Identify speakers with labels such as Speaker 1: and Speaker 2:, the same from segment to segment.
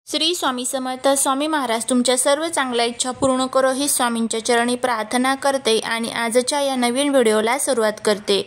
Speaker 1: श्री स्वामी समर्थ. स्वामी महाराज तुमच्या सर्व चांगल्या इच्छा पूर्ण करो ही स्वामींच्या चरणी प्रार्थना करते आणि आजच्या या नवीन व्हिडिओला सुरुवात करते.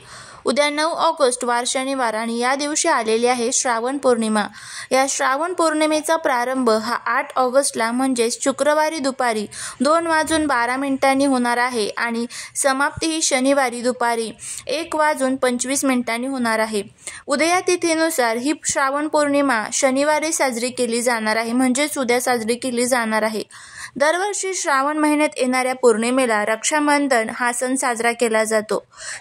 Speaker 1: उद्या 9 ऑगस्ट वार शनिवार आणि या दिवशी आलेली आहे श्रावण पौर्णिमा. या श्रावण पौर्णिमेचा प्रारंभ हा 8 ऑगस्टला म्हणजेच शुक्रवारी दुपारी 2:12 होणार आहे आणि समाप्ती ही शनिवारी दुपारी 1:25 होणार आहे. उदयातिथीनुसार ही श्रावण पौर्णिमा शनिवारी साजरी केली जाणार आहे, म्हणजेच उद्या साजरी केली जाणार आहे. दरवर्षी श्रावण महिन्यात येणाऱ्या पौर्णिमेला रक्षाबंधन हा सण साजरा केला जातो.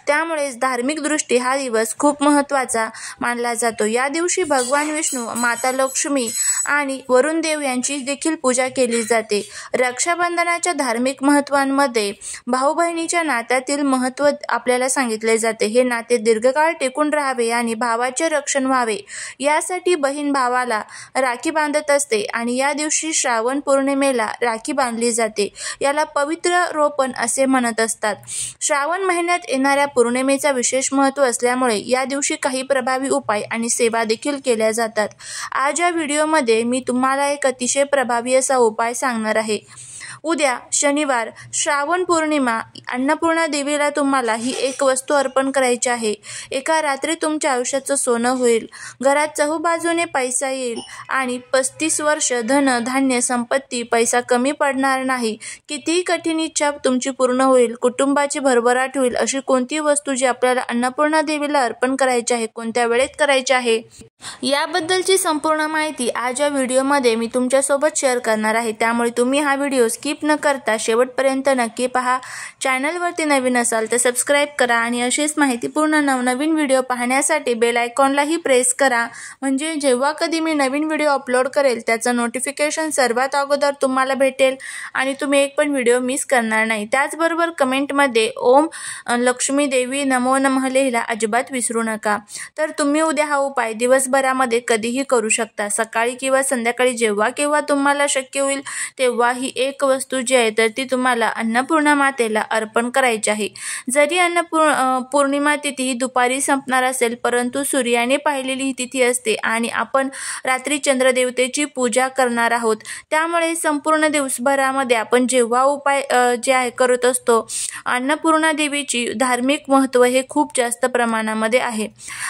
Speaker 1: त्यामुळेच धार्मिक दृष्टी हा दिवस खूप महत्त्वाचा मानला जातो. या दिवशी भगवान विष्णू, माता लक्ष्मी आणि वरुण देव यांची देखील पूजा केली जाते. रक्षाबंधनाच्या धार्मिक महत्त्वांमध्ये भाऊ बहिणीच्या नात्यातील महत्त्व आपल्याला सांगितले जाते. हे नाते दीर्घकाळ टिकून राहावे आणि भावाचे रक्षण व्हावे यासाठी बहीण भावाला राखी बांधत असते आणि या दिवशी श्रावण पौर्णिमेला राखी बांधली जाते. याला पवित्र रोपण असे म्हणत असतात. श्रावण महिन्यात येणाऱ्या पौर्णिमेचा विशेष महत्त्व असल्यामुळे या दिवशी काही प्रभावी उपाय आणि सेवा देखील केल्या जातात. आज या व्हिडिओमध्ये मी तुम्हाला एक अतिशय प्रभावी असा उपाय सांगणार आहे. उद्या शनिवार श्रावण पौर्णिमा, अन्नपूर्णा देवीला तुम्हाला ही एक वस्तू अर्पण करायची आहे. एका रात्री तुमच्या आयुष्याचं सोनं होईल, घरात चहूबाजूने पैसा येईल आणि 35 वर्ष धन धान्य संपत्ती पैसा कमी पडणार नाही. कितीही कठीण इच्छा तुमची पूर्ण होईल, कुटुंबाची भरभराट होईल. अशी कोणती वस्तू जी आपल्याला अन्नपूर्णा देवीला अर्पण करायची आहे, कोणत्या वेळेत करायची आहे, याबद्दलची संपूर्ण माहिती आज या व्हिडिओमध्ये मी तुमच्यासोबत शेअर करणार आहे. त्यामुळे तुम्ही हा व्हिडिओ स्किप न करता शेवटपर्यंत नक्की पहा. चॅनलवरती नवीन असाल तर सबस्क्राईब करा आणि अशीच माहितीपूर्ण नवनवीन व्हिडिओ पाहण्यासाठी बेल आयकॉनलाही प्रेस करा, म्हणजे जेव्हा कधी मी नवीन व्हिडिओ अपलोड करेल त्याचं नोटिफिकेशन सर्वात अगोदर तुम्हाला भेटेल आणि तुम्ही एक पण व्हिडिओ मिस करणार नाही. त्याचबरोबर कमेंटमध्ये ओम लक्ष्मी देवी नमो नमः लिहायला अजिबात विसरू नका. तर तुम्ही उद्या हा उपाय दिवसभरामध्ये कधीही करू शकता. सकाळी किंवा संध्याकाळी जेव्हा केव्हा तुम्हाला शक्य होईल तेव्हा ही एक वस्तू जी आहे तर ती तुम्हाला अन्नपूर्णा मातेला अर्पण करायची आहे. जरी पौर्णिमा तिथी ही दुपारी संपणार असेल, परंतु सूर्याने पाहिलेली ही तिथी असते आणि आपण रात्री चंद्रदेवतेची पूजा करणार आहोत. त्यामुळे संपूर्ण दिवसभरामध्ये आपण जेव्हा उपाय जे आहे करत असतो, अन्नपूर्णा देवीची धार्मिक महत्त्व हे खूप जास्त प्रमाणामध्ये आहे.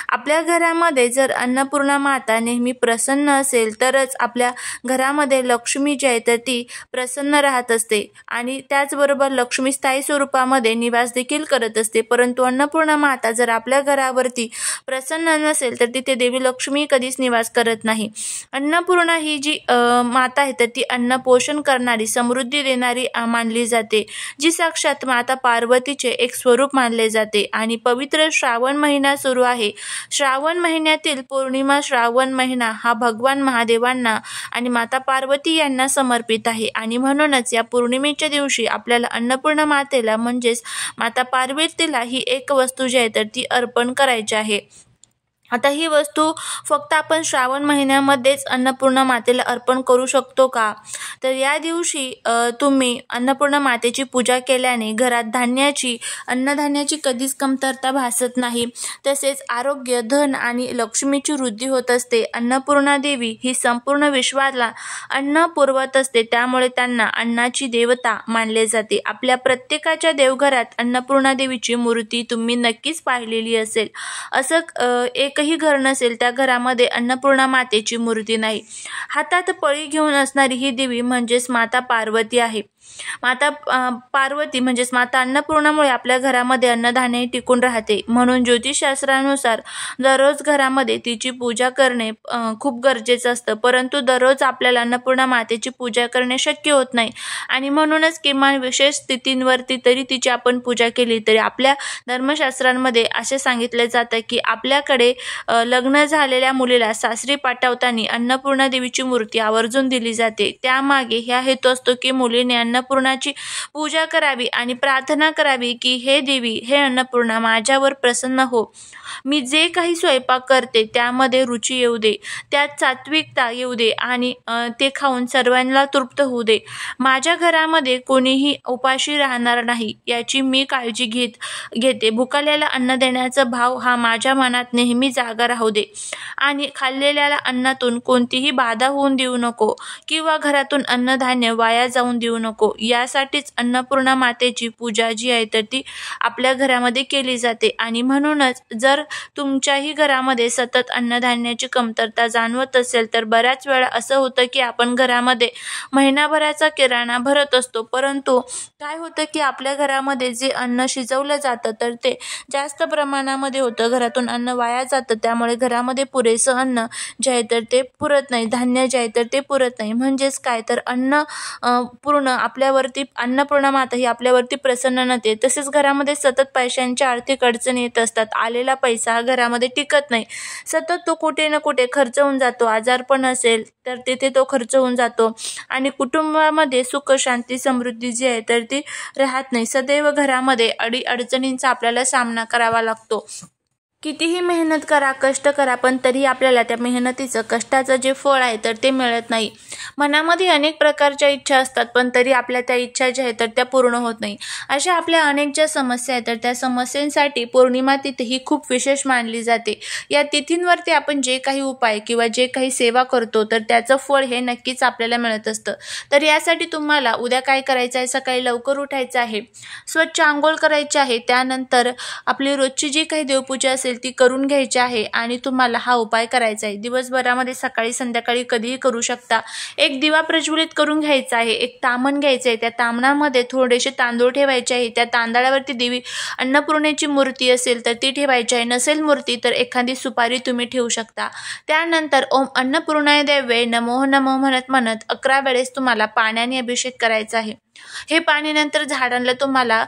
Speaker 1: आपल्या घरामध्ये जर अन्नपूर्णा माता नेहमी प्रसन्न असेल तरच आपल्या घरामध्ये लक्ष्मी जी आहे तर ती प्रसन्न राहत असते आणि त्याचबरोबर लक्ष्मी स्थायी स्वरूपामध्ये निवास देखील करत असते. परंतु अन्नपूर्णा माता जर आपल्या घरावरती प्रसन्न नसेल तर तिथे देवी लक्ष्मी कधीच निवास करत नाही. अन्नपूर्णा ही जी माता आहे तर ती अन्न पोषण करणारी, समृद्धी देणारी मानली जाते, जी साक्षात माता पार्वतीचे एक स्वरूप मानले जाते. आणि पवित्र श्रावण महिना सुरू आहे. श्रावण महिन्यातील पौर्णिमा, श्रावण महिना हा भगवान महादेवांना आणि माता पार्वती यांना समर्पित आहे आणि म्हणूनच या पौर्णिमेच्या दिवशी आपल्याला अन्नपूर्णा मातेला म्हणजेच माता पार्वतीला ही एक वस्तू जी आहे तर ती अर्पण करायची आहे. आता ही वस्तू फक्त आपण श्रावण महिन्यामध्येच अन्नपूर्णा मातेला अर्पण करू शकतो का? तर या दिवशी तुम्ही अन्नपूर्णा मातेची पूजा केल्याने घरात अन्नधान्याची कधीच कमतरता भासत नाही. तसेच आरोग्य, धन आणि लक्ष्मीची वृद्धी होत असते. अन्नपूर्णा देवी ही संपूर्ण विश्वाला अन्न पुरवत असते, त्यामुळे त्यांना अन्नाची देवता मानले जाते. आपल्या प्रत्येकाच्या देवघरात अन्नपूर्णा देवीची मूर्ती तुम्ही नक्कीच पाहिलेली असेल. असं एकही घर नसेल त्या घरामध्ये अन्नपूर्णा मातेची मूर्ती नाही. हातात पळी घेऊन असणारी ही देवी म्हणजेच माता पार्वती आहे. माता पार्वती म्हणजेच माता अन्नपूर्णामुळे आपल्या घरामध्ये अन्नधान्य टिकून राहते. म्हणून ज्योतिषशास्त्रानुसार दररोज घरामध्ये तिची पूजा करणे खूप गरजेचं असतं. परंतु दररोज आपल्याला अन्नपूर्णा मातेची पूजा करणे शक्य होत नाही आणि म्हणूनच किमान विशेष स्थितींवरती तरी तिची आपण पूजा केली तरी आपल्या धर्मशास्त्रांमध्ये असे सांगितले जातं की आपल्याकडे लग्न झालेल्या मुलीला सासरी पाठवताना अन्नपूर्णा देवीची मूर्ती आवर्जून दिली जाते. मागे हा हेतू असतो की मुलीने अन्नपूर्णाची पूजा करावी आणि प्रार्थना करावी की हे देवी, हे अन्नपूर्णा, माझ्यावर प्रसन्न हो. मी जे काही स्वयंपाक करते त्यामध्ये रुची येऊ दे, त्यात सात्विकता येऊ दे आणि ते खाऊन सर्वांना तृप्त होऊ दे. माझ्या घरामध्ये कोणीही उपाशी राहणार नाही याची मी काळजी घेते. भुकाल्याला अन्न देण्याचा भाव हा माझ्या मनात नेहमी जागा राहू दे आणि खाल्लेल्या अन्नातून कोणतीही बाधा होऊन देऊ नको किंवा घरातून अन्नधान्य वाया जाऊन देऊ नको. यासाठीच अन्नपूर्णा मातेची पूजा जी आहे तर ती आपल्या घरामध्ये केली जाते. आणि म्हणूनच जर तुमच्याही घरामध्ये सतत अन्नधान्याची कमतरता जाणवत असेल तर बऱ्याच वेळा असं होतं की आपण घरामध्ये महिनाभराचा किराणा भरत असतो, परंतु काय होतं की आपल्या घरामध्ये जे अन्न शिजवलं जातं तर ते जास्त प्रमाणामध्ये होतं, घरातून अन्न वाया जातं. त्यामुळे घरामध्ये पुरेसं अन्न जे आहे तर ते पुरत नाही, धान्य जे आहे तर ते पुरत नाही. म्हणजेच काय तर अन्न पूर्ण आपल्यावरती अन्नपूर्णा माता ही आपल्यावरती प्रसन्न नसते. तसेच घरामध्ये सतत पैशांच्या आर्थिक अडचणी येत असतात. आलेला पैसा हा घरामध्ये टिकत नाही, सतत तो कुठे ना कुठे खर्च होऊन जातो. आजारपण असेल तर तिथे तो खर्च होऊन जातो आणि कुटुंबामध्ये सुख शांती समृद्धी जी आहे तर ती राहत नाही. सदैव घरामध्ये अडचणींचा आपल्याला सामना करावा लागतो. कितीही मेहनत करा, कष्ट करा, पण तरी आपल्याला त्या मेहनतीचं, कष्टाचं जे फळ आहे तर ते मिळत नाही. मनामध्ये अनेक प्रकारच्या इच्छा असतात, पण तरी आपल्या त्या इच्छा ज्या आहेत तर त्या पूर्ण होत नाही. अशा आपल्या अनेक ज्या समस्या आहेत तर त्या समस्यांसाठी पौर्णिमा तिथी ही खूप विशेष मानली जाते. या तिथींवरती आपण जे काही उपाय किंवा जे काही सेवा करतो तर त्याचं फळ हे नक्कीच आपल्याला मिळत असतं. तर यासाठी तुम्हाला उद्या काय करायचं आहे, सकाळी लवकर उठायचं आहे, स्वच्छ आंघोळ करायची आहे, त्यानंतर आपली रोजची जी काही देवपूजा असेल ती करून घ्यायची आहे आणि तुम्हाला हा उपाय करायचा आहे. दिवसभरामध्ये सकाळी संध्याकाळी कधीही करू शकता. एक दिवा प्रज्वलित करून घ्यायचा आहे, एक तामण घ्यायचं आहे, त्या तामणामध्ये थोडेसे तांदूळ ठेवायचे आहे, त्या तांदळावरती देवी अन्नपूर्णेची मूर्ती असेल तर ती ठेवायची आहे, नसेल मूर्ती तर एखादी सुपारी तुम्ही ठेवू शकता. त्यानंतर ओम अन्नपूर्णाय देवे नमो नमो म्हणत 11 वेळेस तुम्हाला पाण्याने अभिषेक करायचा आहे. हे पाणी नंतर झाडांना तुम्हाला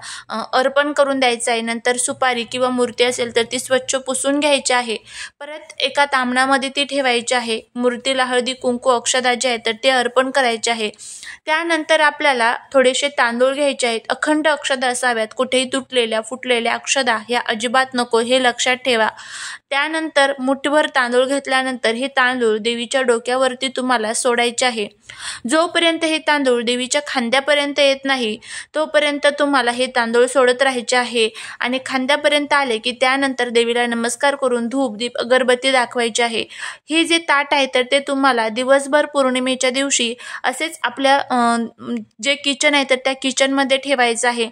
Speaker 1: अर्पण करून द्यायचं आहे. नंतर सुपारी किंवा मूर्ती असेल तर ती स्वच्छ पुसून घ्यायची आहे. परत एका तांबणामध्ये ती ठेवायची आहे. मूर्तीला हळदी कुंकू अक्षदा जे आहे तर ते अर्पण करायचे आहे. त्यानंतर आपल्याला थोडेसे तांदूळ घ्यायचे आहेत. अखंड अक्षदा असाव्यात, कुठेही तुटलेल्या फुटलेल्या अक्षदा ह्या अजिबात नको, हे लक्षात ठेवा. त्यानंतर मुठभर तांदूळ घेतल्यानंतर हे तांदूळ देवीच्या डोक्यावरती तुम्हाला सोडायचे आहे. जोपर्यंत हे तांदूळ देवीच्या खांद्यापर्यंत येत नाही तोपर्यंत तुम्हाला हे तांदूळ सोडत राहायचे आहे आणि खांद्यापर्यंत आले की त्यानंतर देवीला नमस्कार करून धूप दीप अगरबत्ती दाखवायची आहे. हे जे ताट आहे तर ते तुम्हाला दिवसभर पौर्णिमेच्या दिवशी असेच आपल्या जे किचन आहे तर त्या किचनमध्ये ठेवायचं आहे.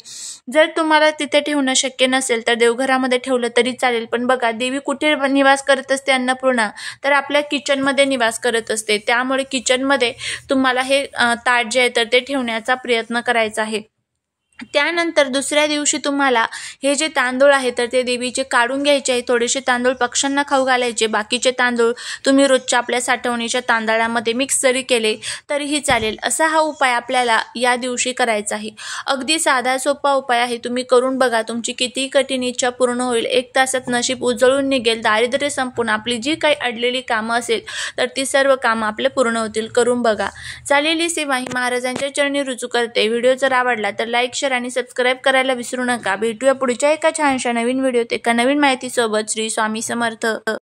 Speaker 1: जर तुम्हाला तिथे ठेवणं शक्य नसेल तर देवघरामध्ये ठेवलं तरी चालेल. पण बघा, देवी कुठे निवास करत असते अन्नपूर्णा, तर आपल्या किचनमध्ये निवास करत असते. त्यामुळे किचनमध्ये तुम्हाला हे ताट जे आहे तर ते ठेवण्याचा प्रयत्न करायचा आहे. त्यानंतर दुसऱ्या दिवशी तुम्हाला हे जे तांदूळ आहे तर ते देवीचे काढून घ्यायचे आहे. थोडेसे तांदूळ पक्ष्यांना खाऊ घालायचे, बाकीचे तांदूळ तुम्ही रोजच्या आपल्या साठवणीच्या तांदळामध्ये मिक्स जरी केले तरीही चालेल. असा हा उपाय आपल्याला या दिवशी करायचा आहे. अगदी साधा सोपा उपाय आहे, तुम्ही करून बघा. तुमची कितीही कठीण इच्छा पूर्ण होईल. 1 तासात नशीब उजळून निघेल, दारिद्र्य संपून आपली जी काही अडलेली कामं असेल तर ती सर्व कामं आपले पूर्ण होतील. करून बघा. चालेली सेवा ही महाराजांच्या चरणी रुजू करते. व्हिडिओ जर आवडला तर लाईक, शेअर आणि सबस्क्राईब करायला विसरू नका. भेटूया पुढच्या एका छानशा नवीन व्हिडिओत एका नवीन माहितीसोबत. श्री स्वामी समर्थ.